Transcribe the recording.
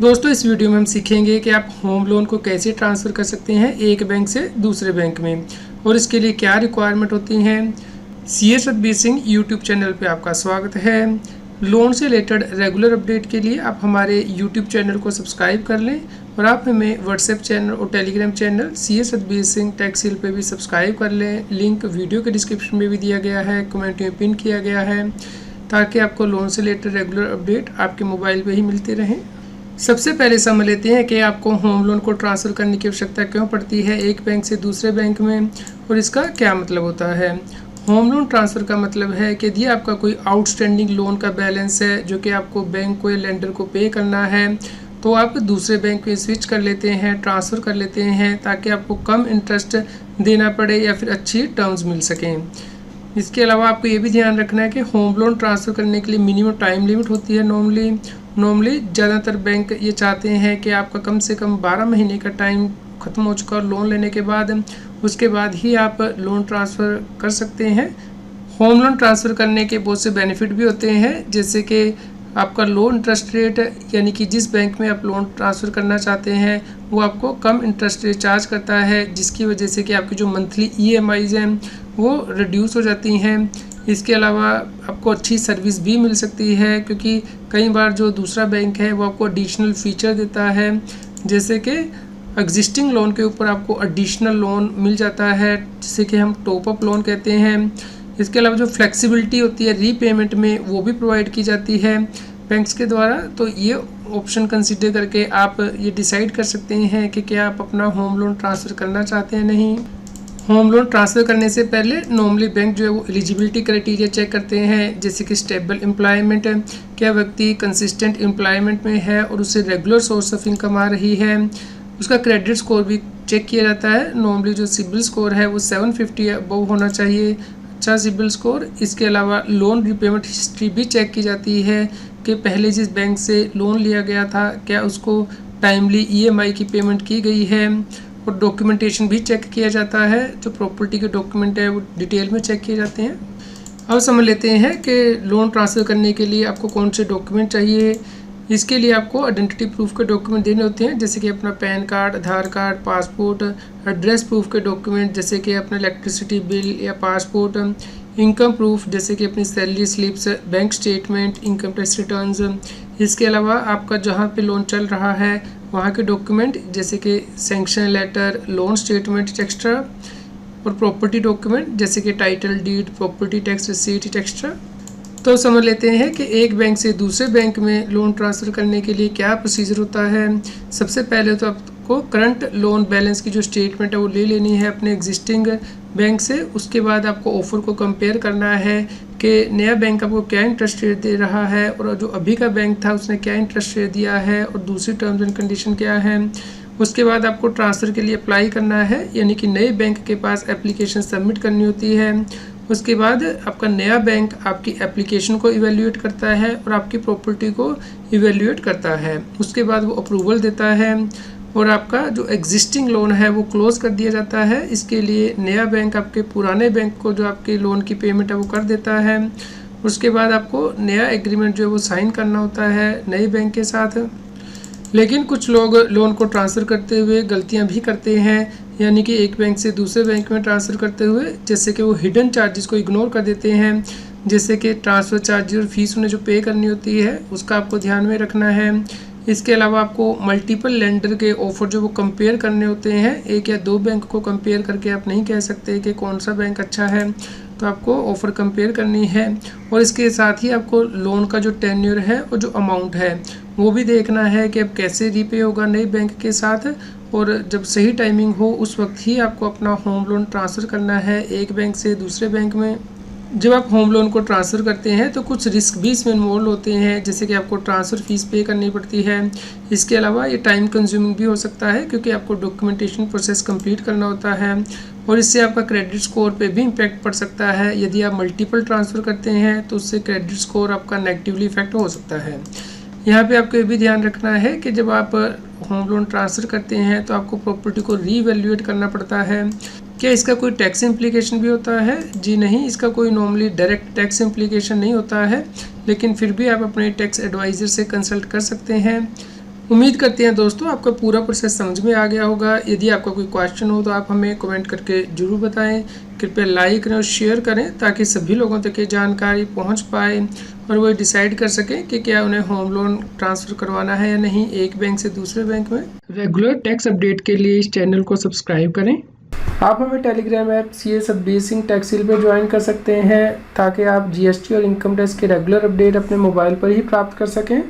दोस्तों इस वीडियो में हम सीखेंगे कि आप होम लोन को कैसे ट्रांसफ़र कर सकते हैं एक बैंक से दूसरे बैंक में और इसके लिए क्या रिक्वायरमेंट होती हैं। CA Satbir Singh YouTube channel पे आपका स्वागत है। लोन से रिलेटेड रेगुलर अपडेट के लिए आप हमारे यूट्यूब चैनल को सब्सक्राइब कर लें और आप हमें व्हाट्सएप चैनल और Telegram channel CA Satbir Singh tax heal पे भी सब्सक्राइब कर लें। लिंक वीडियो के डिस्क्रिप्शन में भी दिया गया है, कमेंट में पिन किया गया है, ताकि आपको लोन से रिलेटेड रेगुलर अपडेट आपके मोबाइल पर ही मिलते रहें। सबसे पहले समझ लेते हैं कि आपको होम लोन को ट्रांसफ़र करने की आवश्यकता क्यों पड़ती है एक बैंक से दूसरे बैंक में और इसका क्या मतलब होता है। होम लोन ट्रांसफ़र का मतलब है कि यदि आपका कोई आउटस्टैंडिंग लोन का बैलेंस है जो कि आपको बैंक को या लेंडर को पे करना है, तो आप दूसरे बैंक में स्विच कर लेते हैं, ट्रांसफ़र कर लेते हैं, ताकि आपको कम इंटरेस्ट देना पड़े या फिर अच्छी टर्म्स मिल सकें। इसके अलावा आपको ये भी ध्यान रखना है कि होम लोन ट्रांसफ़र करने के लिए मिनिमम टाइम लिमिट होती है। नॉर्मली ज़्यादातर बैंक ये चाहते हैं कि आपका कम से कम 12 महीने का टाइम ख़त्म हो चुका और लोन लेने के बाद उसके बाद ही आप लोन ट्रांसफ़र कर सकते हैं। होम लोन ट्रांसफ़र करने के बहुत से बेनिफिट भी होते हैं, जैसे कि आपका लो इंटरेस्ट रेट, यानी कि जिस बैंक में आप लोन ट्रांसफ़र करना चाहते हैं वो आपको कम इंटरेस्ट रेट चार्ज करता है, जिसकी वजह से कि आपकी जो मंथली EMIs हैं वो रिड्यूस हो जाती हैं। इसके अलावा आपको अच्छी सर्विस भी मिल सकती है, क्योंकि कई बार जो दूसरा बैंक है वो आपको एडिशनल फीचर देता है, जैसे कि एग्जिस्टिंग लोन के ऊपर आपको एडिशनल लोन मिल जाता है, जिसे कि हम टॉप अप लोन कहते हैं। इसके अलावा जो फ्लेक्सिबिलिटी होती है रीपेमेंट में वो भी प्रोवाइड की जाती है बैंक्स के द्वारा। तो ये ऑप्शन कंसीडर करके आप ये डिसाइड कर सकते हैं कि क्या आप अपना होम लोन ट्रांसफ़र करना चाहते हैं नहीं। होम लोन ट्रांसफ़र करने से पहले नॉर्मली बैंक जो है वो एलिजिबिलिटी क्राइटेरिया चेक करते हैं, जैसे कि स्टेबल एम्प्लॉयमेंट है, क्या व्यक्ति कंसिस्टेंट एम्प्लॉयमेंट में है और उसे रेगुलर सोर्स ऑफ इनकम आ रही है। उसका क्रेडिट स्कोर भी चेक किया जाता है। नॉर्मली जो सिबिल स्कोर है वो 750 अबव होना चाहिए, अच्छा सिबिल स्कोर। इसके अलावा लोन रिपेमेंट हिस्ट्री भी चेक की जाती है कि पहले जिस बैंक से लोन लिया गया था क्या उसको टाइमली EMI की पेमेंट की गई है, और डॉक्यूमेंटेशन भी चेक किया जाता है। जो प्रॉपर्टी के डॉक्यूमेंट है वो डिटेल में चेक किए जाते हैं। अब समझ लेते हैं कि लोन ट्रांसफ़र करने के लिए आपको कौन से डॉक्यूमेंट चाहिए। इसके लिए आपको आइडेंटिटी प्रूफ के डॉक्यूमेंट देने होते हैं, जैसे कि अपना पैन कार्ड, आधार कार्ड, पासपोर्ट, एड्रेस प्रूफ के डॉक्यूमेंट जैसे कि अपना इलेक्ट्रिसिटी बिल या पासपोर्ट, इनकम प्रूफ जैसे कि अपनी salary slips, bank statement, income tax returns. इसके अलावा आपका जहाँ पे लोन चल रहा है वहाँ के डॉक्यूमेंट जैसे कि sanction letter, loan statement extra, और प्रॉपर्टी डॉक्यूमेंट जैसे कि title deed, property tax receipt extra. तो समझ लेते हैं कि एक बैंक से दूसरे बैंक में लोन ट्रांसफ़र करने के लिए क्या प्रोसीजर होता है। सबसे पहले तो आपको करंट लोन बैलेंस की जो स्टेटमेंट है वो ले लेनी है अपने एग्जिस्टिंग बैंक से। उसके बाद आपको ऑफ़र को कंपेयर करना है कि नया बैंक आपको क्या इंटरेस्ट रेट दे रहा है और जो अभी का बैंक था उसने क्या इंटरेस्ट रेट दिया है और दूसरी टर्म्स एंड कंडीशन क्या है। उसके बाद आपको ट्रांसफ़र के लिए अप्लाई करना है, यानी कि नए बैंक के पास एप्लीकेशन सबमिट करनी होती है। उसके बाद आपका नया बैंक आपकी एप्लीकेशन को इवेल्युएट करता है और आपकी प्रॉपर्टी को इवेल्युएट करता है। उसके बाद वो अप्रूवल देता है और आपका जो एग्जिस्टिंग लोन है वो क्लोज़ कर दिया जाता है। इसके लिए नया बैंक आपके पुराने बैंक को जो आपके लोन की पेमेंट है वो कर देता है। उसके बाद आपको नया एग्रीमेंट जो है वो साइन करना होता है नए बैंक के साथ। लेकिन कुछ लोग लोन को ट्रांसफ़र करते हुए गलतियां भी करते हैं, यानी कि एक बैंक से दूसरे बैंक में ट्रांसफ़र करते हुए जैसे कि वो हिडन चार्जेस को इग्नोर कर देते हैं, जैसे कि ट्रांसफ़र चार्जेस और फीस उन्हें जो पे करनी होती है उसका आपको ध्यान में रखना है। इसके अलावा आपको मल्टीपल लेंडर के ऑफ़र जो वो कंपेयर करने होते हैं। एक या दो बैंक को कंपेयर करके आप नहीं कह सकते कि कौन सा बैंक अच्छा है, तो आपको ऑफ़र कंपेयर करनी है। और इसके साथ ही आपको लोन का जो टेन्योर है और जो अमाउंट है वो भी देखना है कि अब कैसे रीपे होगा नए बैंक के साथ, और जब सही टाइमिंग हो उस वक्त ही आपको अपना होम लोन ट्रांसफ़र करना है एक बैंक से दूसरे बैंक में। जब आप होम लोन को ट्रांसफ़र करते हैं तो कुछ रिस्क भी इसमें इन्वॉल्व होते हैं, जैसे कि आपको ट्रांसफ़र फ़ीस पे करनी पड़ती है। इसके अलावा ये टाइम कंज्यूमिंग भी हो सकता है, क्योंकि आपको डॉक्यूमेंटेशन प्रोसेस कंप्लीट करना होता है और इससे आपका क्रेडिट स्कोर पे भी इम्पैक्ट पड़ सकता है। यदि आप मल्टीपल ट्रांसफ़र करते हैं तो उससे क्रेडिट स्कोर आपका नेगेटिवली इफेक्ट हो सकता है। यहाँ पे आपको ये भी ध्यान रखना है कि जब आप होम लोन ट्रांसफ़र करते हैं तो आपको प्रॉपर्टी को रीवैल्यूएट करना पड़ता है। क्या इसका कोई टैक्स इम्प्लीकेशन भी होता है? जी नहीं, इसका कोई नॉर्मली डायरेक्ट टैक्स इम्प्लीकेशन नहीं होता है, लेकिन फिर भी आप अपने टैक्स एडवाइज़र से कंसल्ट कर सकते हैं। उम्मीद करते हैं दोस्तों आपका पूरा प्रोसेस समझ में आ गया होगा। यदि आपका कोई क्वेश्चन हो तो आप हमें कमेंट करके ज़रूर बताएं। कृपया लाइक करें और शेयर करें ताकि सभी लोगों तक ये जानकारी पहुंच पाए और वो डिसाइड कर सकें कि क्या उन्हें होम लोन ट्रांसफ़र करवाना है या नहीं एक बैंक से दूसरे बैंक में। रेगुलर टैक्स अपडेट के लिए इस चैनल को सब्सक्राइब करें। आप हमें Telegram app CS Satbir Singh Taxheal पर ज्वाइन कर सकते हैं ताकि आप GST और इनकम टैक्स के रेगुलर अपडेट अपने मोबाइल पर ही प्राप्त कर सकें।